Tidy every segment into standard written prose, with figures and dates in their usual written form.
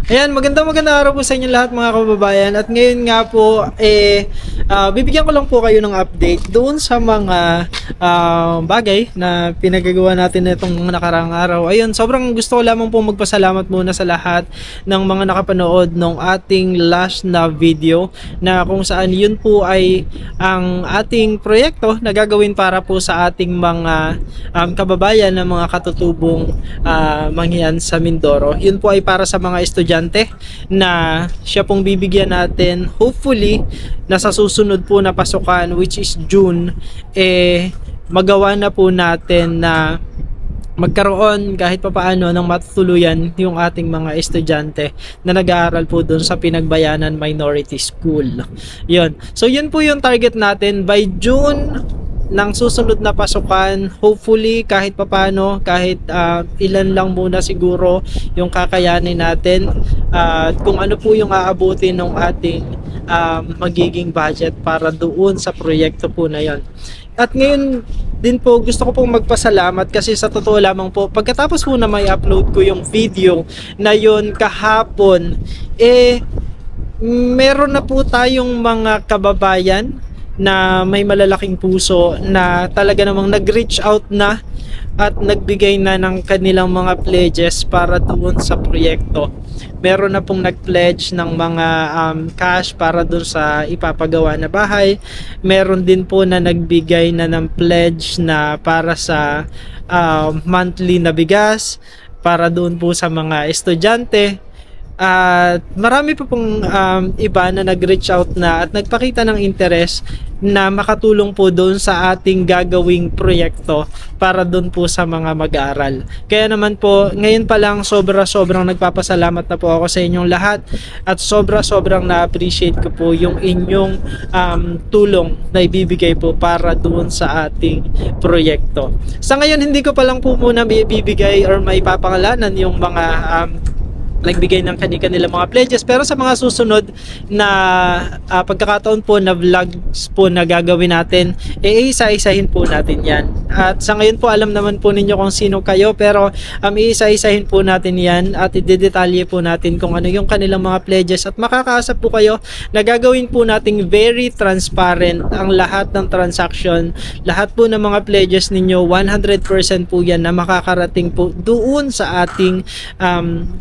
Ayan, magandang araw po sa inyo lahat mga kababayan. At ngayon nga po, bibigyan ko lang po kayo ng update doon sa mga bagay na pinagagawa natin itong mga nakaraang araw. Ayun, sobrang gusto ko lamang po magpasalamat muna sa lahat ng mga nakapanood ng ating last na video na kung saan yun po ay ang ating proyekto na gagawin para po sa ating mga kababayan na mga katutubong manghiyan sa Mindoro. Yun po ay para sa mga estudyante na siya pong bibigyan natin hopefully na sa susunod po na pasukan which is June magawa na po natin na magkaroon kahit papaano ng matutuluyan yung ating mga estudyante na nag-aaral po doon sa Pinagbayanan Minority School. Yun. So yun po yung target natin by June ng susunod na pasukan, hopefully kahit papano, kahit ilan lang muna siguro yung kakayanin natin at kung ano po yung aabutin ng ating magiging budget para doon sa proyekto po na yon. At ngayon din po gusto ko pong magpasalamat kasi sa totoo lamang po pagkatapos po na may upload ko yung video na yon kahapon, meron na po tayong mga kababayan na may malalaking puso na talaga namang nag-reach out na at nagbigay na ng kanilang mga pledges para doon sa proyekto. Meron na pong nag-pledge ng mga cash para doon sa ipapagawa na bahay. Meron din po na nagbigay na ng pledge na para sa monthly na bigas para doon po sa mga estudyante. At marami pa pong iba na nag-reach out na at nagpakita ng interest na makatulong po doon sa ating gagawing proyekto para doon po sa mga mag-aaral. Kaya naman po, ngayon pa lang sobrang nagpapasalamat na po ako sa inyong lahat at sobrang na-appreciate ko po yung inyong tulong na ibibigay po para doon sa ating proyekto. Sa ngayon, hindi ko pa lang po muna bibigay or may papangalanan yung mga nagbigay ng kanilang mga pledges, pero sa mga susunod na pagkakataon po na vlogs po na gagawin natin, isa-isahin po natin yan. At sa ngayon po alam naman po ninyo kung sino kayo, pero isa-isahin po natin yan at idedetalye po natin kung ano yung kanilang mga pledges at makakaasa po kayo na gagawin po nating very transparent ang lahat ng transaction, lahat po ng mga pledges ninyo 100% po yan na makakarating po doon sa ating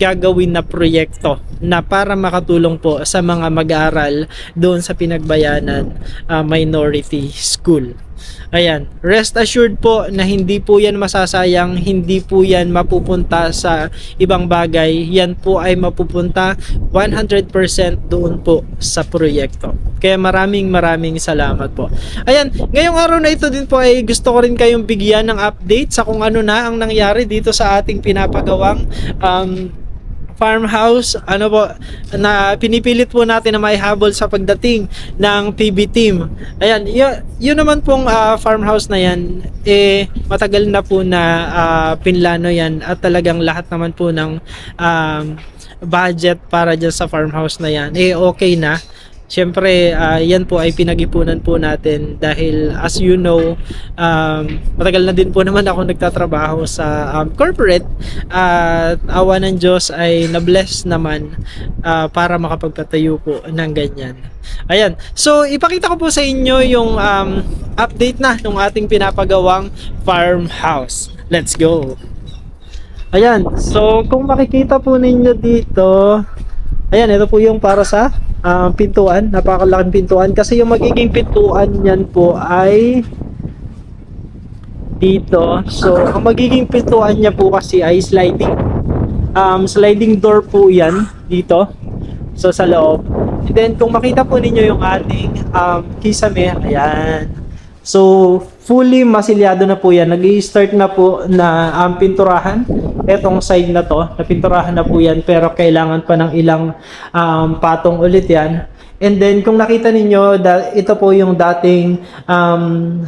gagawin na proyekto na para makatulong po sa mga mag-aaral doon sa Pinagbayanan Minority School. Ayan, rest assured po na hindi po yan masasayang, hindi po yan mapupunta sa ibang bagay, yan po ay mapupunta 100% doon po sa proyekto. Kaya maraming salamat po. Ayan, ngayong araw na ito din po ay gusto ko rin kayong bigyan ng update sa kung ano na ang nangyari dito sa ating pinapagawang farmhouse, ano po, na pinipilit po natin na maihabol sa pagdating ng PB team. Ayan, yun naman pong farmhouse na yan, matagal na po na pinlano yan at talagang lahat naman po ng budget para dyan sa farmhouse na yan, okay na. Siyempre, yan po ay pinag-ipunan po natin dahil as you know, matagal na din po naman ako nagtatrabaho sa corporate at awa ng Diyos ay na-bless naman para makapagpatayo po ng ganyan. Ayan, so ipakita ko po sa inyo yung update na ng ating pinapagawang farmhouse. Let's go! Ayan, so kung makikita po ninyo dito, ayan, ito po yung para sa pintuan, napakalaking pintuan kasi yung magiging pintuan niyan po ay dito. So ang magiging pintuan niya po kasi ay sliding door po yan dito, so sa loob. And then kung makita po ninyo yung ating kisame, ayan, so fully masilyado na po yan. Nag-i-start na po na pinturahan etong side na to, napinturahan na po yan pero kailangan pa ng ilang patong ulit yan. And then kung nakita ninyo, ito po yung dating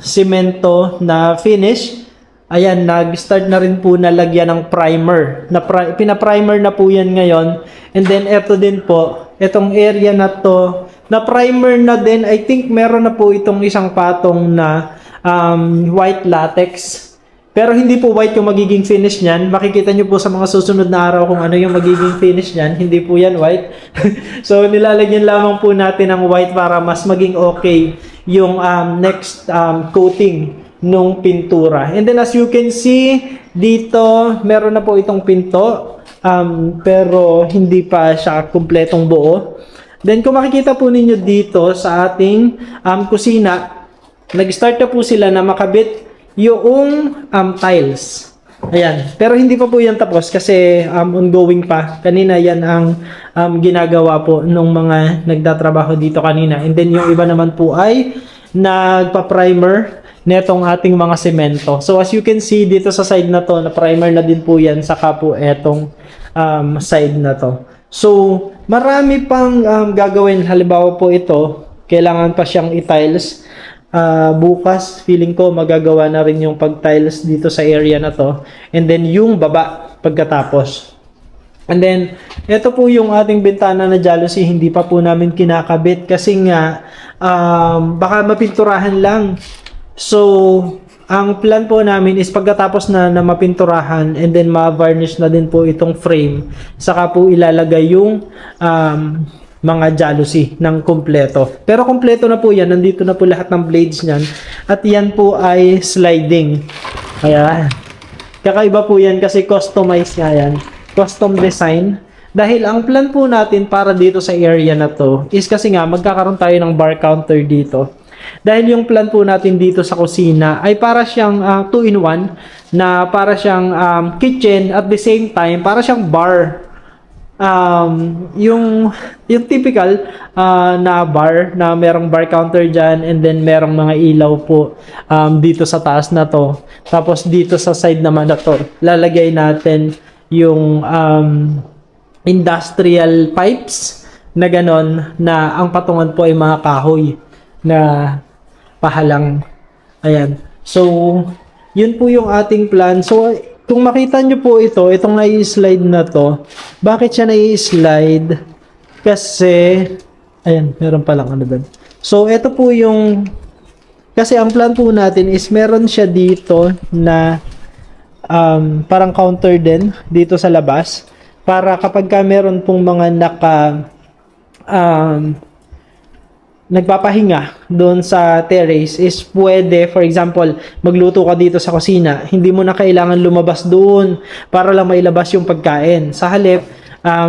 semento na finish. Ayan, nag-start na rin po na lagyan ng primer. Pina-primer na po yan ngayon. And then ito din po, itong area na to, na primer na din. I think meron na po itong isang patong na white latex. Pero hindi po white yung magiging finish niyan. Makikita nyo po sa mga susunod na araw kung ano yung magiging finish niyan. Hindi po yan white. So nilalagyan lamang po natin ng white para mas maging okay yung next coating nung pintura. And then as you can see, dito meron na po itong pinto. Pero hindi pa siya kumpletong buo. Then kung makikita po ninyo dito sa ating kusina, nag-start na po sila na makabit yung tiles. Ayan. Pero hindi pa po yan tapos kasi ongoing pa. Kanina yan ang ginagawa po nung mga nagtatrabaho dito kanina. And then yung iba naman po ay nagpa-primer netong ating mga semento. So as you can see dito sa side na to, na primer na din po yan, saka po etong side na to. So marami pang gagawin. Halimbawa po ito, kailangan pa siyang i-tiles. Bukas, feeling ko magagawa na rin yung pag-tiles dito sa area na to. And then yung baba pagkatapos. And then, ito po yung ating bintana na jalousie, hindi pa po namin kinakabit kasi nga baka mapinturahan lang. So, ang plan po namin is pagkatapos na mapinturahan and then ma-varnish na din po itong frame, saka po ilalagay yung mga jalousie ng kumpleto. Pero kumpleto na po yan. Nandito na po lahat ng blades niyan. At yan po ay sliding. Ayan. Kakaiba po yan kasi customized nga yan. Custom design. Dahil ang plan po natin para dito sa area na to is kasi nga magkakaroon tayo ng bar counter dito. Dahil yung plan po natin dito sa kusina ay para siyang 2-in-1 na para siyang kitchen at the same time para siyang bar. Yung typical na bar na merong bar counter dyan and then merong mga ilaw po dito sa taas na to. Tapos dito sa side naman na to, lalagay natin yung industrial pipes na ganon na ang patungan po ay mga kahoy na pahalang. Ayan. So, yun po yung ating plan. So, kung makita nyo po ito, itong nai-slide na to, bakit siya nai-slide? Kasi, ayan, meron palang ano doon. So, ito po yung, kasi ang plan po natin is meron siya dito na parang counter din dito sa labas para kapag ka meron pong mga nagpapahinga doon sa terrace is pwede, for example, magluto ka dito sa kusina, hindi mo na kailangan lumabas doon para lang mailabas yung pagkain. Sa halip,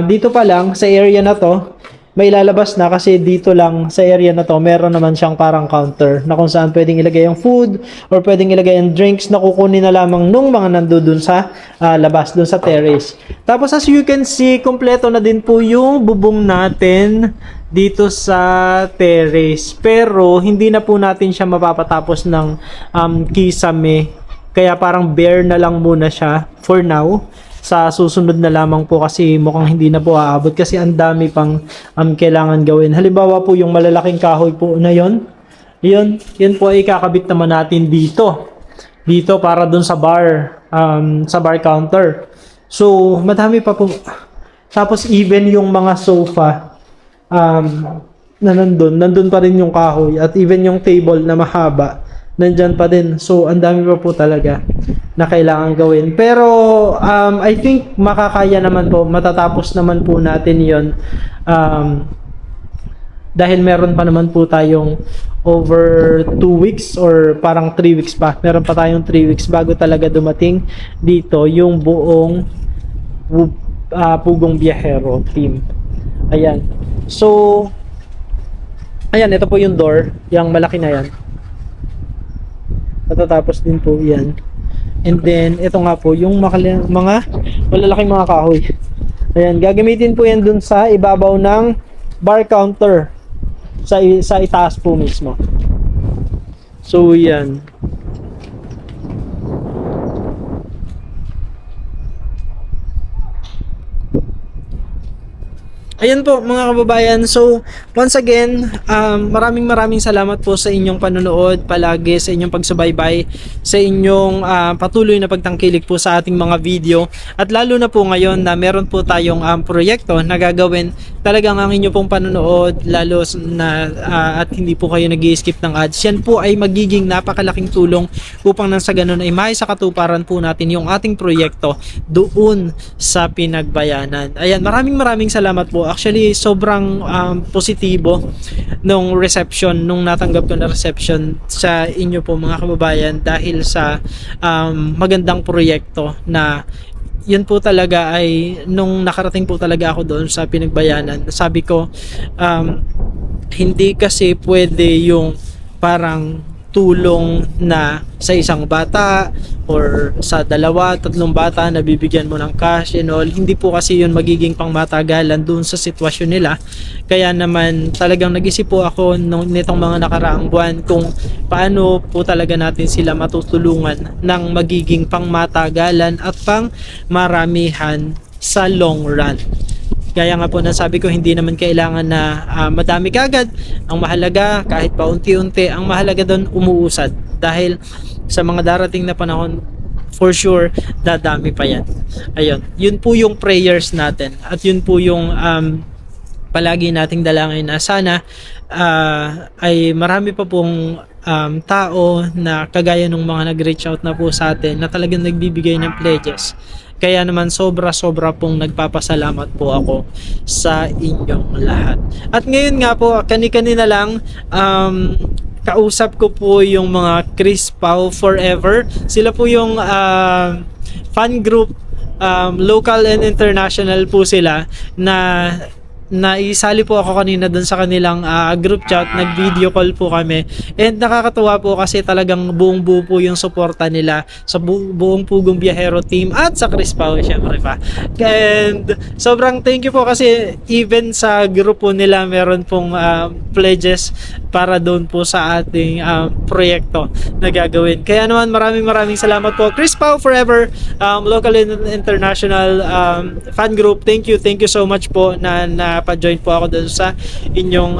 dito pa lang sa area na to, may lalabas na kasi dito lang sa area na to, meron naman siyang parang counter na kung saan pwedeng ilagay yung food or pwedeng ilagay yung drinks na kukunin na lamang nung mga nandoon sa labas, doon sa terrace. Tapos as you can see, kompleto na din po yung bubong natin dito sa terrace. Pero hindi na po natin siya mapapatapos ng kisame. Kaya parang bare na lang muna siya for now. Sa susunod na lamang po kasi mukhang hindi na po aabot kasi ang dami pang kailangan gawin. Halimbawa po yung malalaking kahoy po na yun po ay kakabit naman natin dito para dun sa bar counter. So madami pa po. Tapos even yung mga sofa na nandun pa rin yung kahoy at even yung table na mahaba nandyan pa din. So ang dami pa po talaga na kailangan gawin. Pero I think makakaya naman po, matatapos naman po natin yon dahil meron pa naman po tayong over 2 weeks or parang 3 weeks pa. Meron pa tayong 3 weeks bago talaga dumating dito yung buong Pugong Biyahero team. Ayan. So, ayan, ito po yung door. Yung malaki na yan. Matatapos din po yan. And then, ito nga po, yung mga malalaking mga kahoy. Ayan, gagamitin po yan dun sa ibabaw ng bar counter. Sa itaas po mismo. So, yan. Ayan po mga kababayan. So, once again, maraming salamat po sa inyong panonood palagi, sa inyong pagsubaybay, sa inyong patuloy na pagtangkilik po sa ating mga video. At lalo na po ngayon na meron po tayong proyekto na gagawin, talagang ang inyong pong panonood, lalo na at hindi po kayo nag-i-skip ng ads. Yan po ay magiging napakalaking tulong upang nang sa ganun ay may sa katuparan po natin yung ating proyekto doon sa Pinagbayanan. Ayan, maraming salamat po. Actually, sobrang positibo nung reception, nung natanggap ko na reception sa inyo po mga kababayan dahil sa magandang proyekto na yun po talaga ay nung nakarating po talaga ako doon sa Pinagbayanan. Sabi ko, hindi kasi pwede yung parang tulong na sa isang bata or sa dalawa, tatlong bata na bibigyan mo ng cash and all. Hindi po kasi yun magiging pangmatagalan dun sa sitwasyon nila. Kaya naman talagang nag-isip po ako nitong mga nakaraang buwan kung paano po talaga natin sila matutulungan ng magiging pangmatagalan at pang maramihan sa long run. Kaya nga po nasabi ko, hindi naman kailangan na madami kagad. Ang mahalaga, kahit pa unti-unti, ang mahalaga doon umuusad. Dahil sa mga darating na panahon, for sure, dadami pa yan. Ayun, yun po yung prayers natin. At yun po yung palagi nating dalangin na sana ay marami pa pong tao na kagaya ng mga nag-reach out na po sa atin na talagang nagbibigay ng pledges. Kaya naman sobra pong nagpapasalamat po ako sa inyong lahat. At ngayon nga po, kani-kanina lang, kausap ko po yung mga Chris Pao Forever. Sila po yung fan group, local and international po sila na naisali po ako kanina dun sa kanilang group chat, nag-video call po kami. And nakakatuwa po kasi talagang buong-buo po yung suporta nila sa buong Pugong Biyahero team at sa Chris Pao syempre pa. And sobrang thank you po kasi even sa grupo nila meron pong pledges para doon po sa ating proyekto na gagawin. Kaya naman maraming salamat po Chris Pao Forever, local and international fan group. Thank you so much po na pa-join po ako doon sa inyong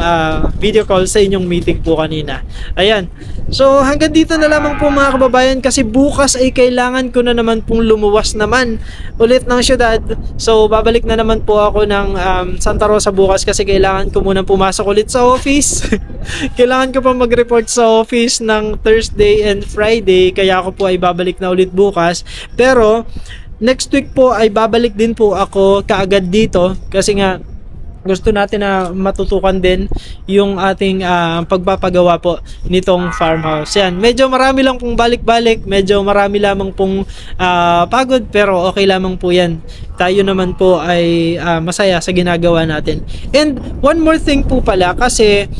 video call, sa inyong meeting po kanina. Ayan. So hanggang dito na lamang po mga kababayan kasi bukas ay kailangan ko na naman pong lumuwas naman ulit ng syudad. So babalik na naman po ako ng Santa Rosa bukas kasi kailangan ko munang pumasok ulit sa office. Kailangan ko pa mag-report sa office ng Thursday and Friday kaya ako po ay babalik na ulit bukas. Pero next week po ay babalik din po ako kaagad dito kasi nga gusto natin na matutukan din yung ating pagpapagawa po nitong farmhouse. Yan, medyo marami lang pong balik-balik, medyo marami lamang pong pagod pero okay lamang po yan. Tayo naman po ay masaya sa ginagawa natin. And one more thing po pala kasi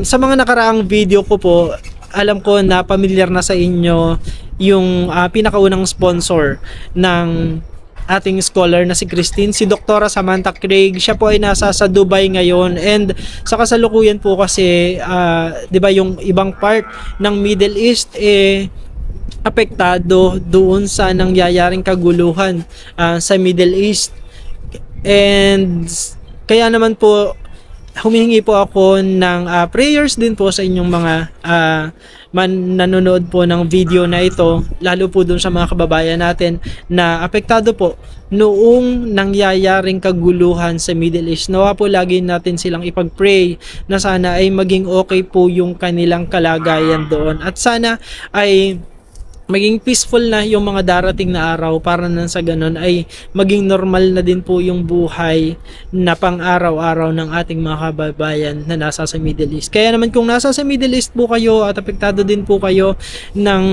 sa mga nakaraang video ko po, alam ko na familiar na sa inyo yung pinakaunang sponsor ng ating scholar na si Christine, si Dr. Samantha Craig. Siya po ay nasa sa Dubai ngayon and sa kasalukuyan po kasi 'di ba yung ibang part ng Middle East apektado doon sa nangyayaring kaguluhan sa Middle East. And kaya naman po humihingi po ako ng prayers din po sa inyong mga nanonood po ng video na ito, lalo po dun sa mga kababayan natin na apektado po noong nangyayaring kaguluhan sa Middle East. Nawa po lagi natin silang ipag-pray na sana ay maging okay po yung kanilang kalagayan doon at sana ay maging peaceful na yung mga darating na araw para nang sa ganun ay maging normal na din po yung buhay na pang-araw-araw ng ating mga kababayan na nasa sa Middle East. Kaya naman kung nasa sa Middle East po kayo at apektado din po kayo ng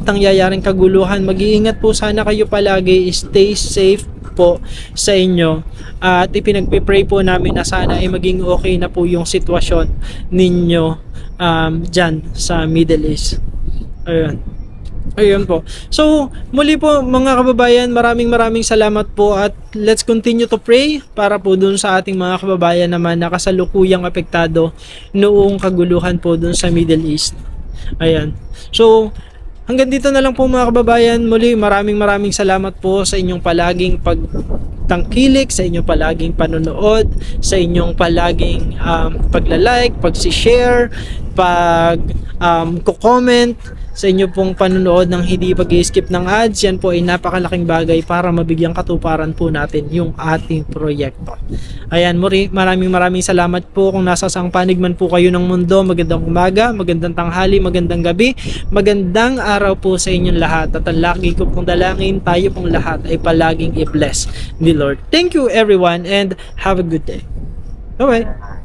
tangyayaring kaguluhan, mag-iingat po sana kayo palagi, stay safe po sa inyo at ipinagpipray po namin na sana ay maging okay na po yung sitwasyon ninyo dyan sa Middle East. Ayun po. So, muli po mga kababayan, maraming salamat po at let's continue to pray para po dun sa ating mga kababayan naman na kasalukuyang apektado noong kaguluhan po dun sa Middle East. Ayan. So, hanggang dito na lang po mga kababayan. Muli, maraming salamat po sa inyong palaging pagtangkilik, sa inyong palaging panonood, sa inyong palaging pagla-like, pag-share, comment, sa inyo pong panonood ng hindi pag-skip ng ads. Yan po ay napakalaking bagay para mabigyang katuparan po natin yung ating proyekto. Ayan, maraming salamat po kung nasa sang panig man po kayo ng mundo. Magandang umaga, magandang tanghali, magandang gabi, magandang araw po sa inyong lahat. At ang lagi ko pong dalangin, tayo pong lahat ay palaging i-bless ni Lord. Thank you everyone and have a good day. Bye-bye.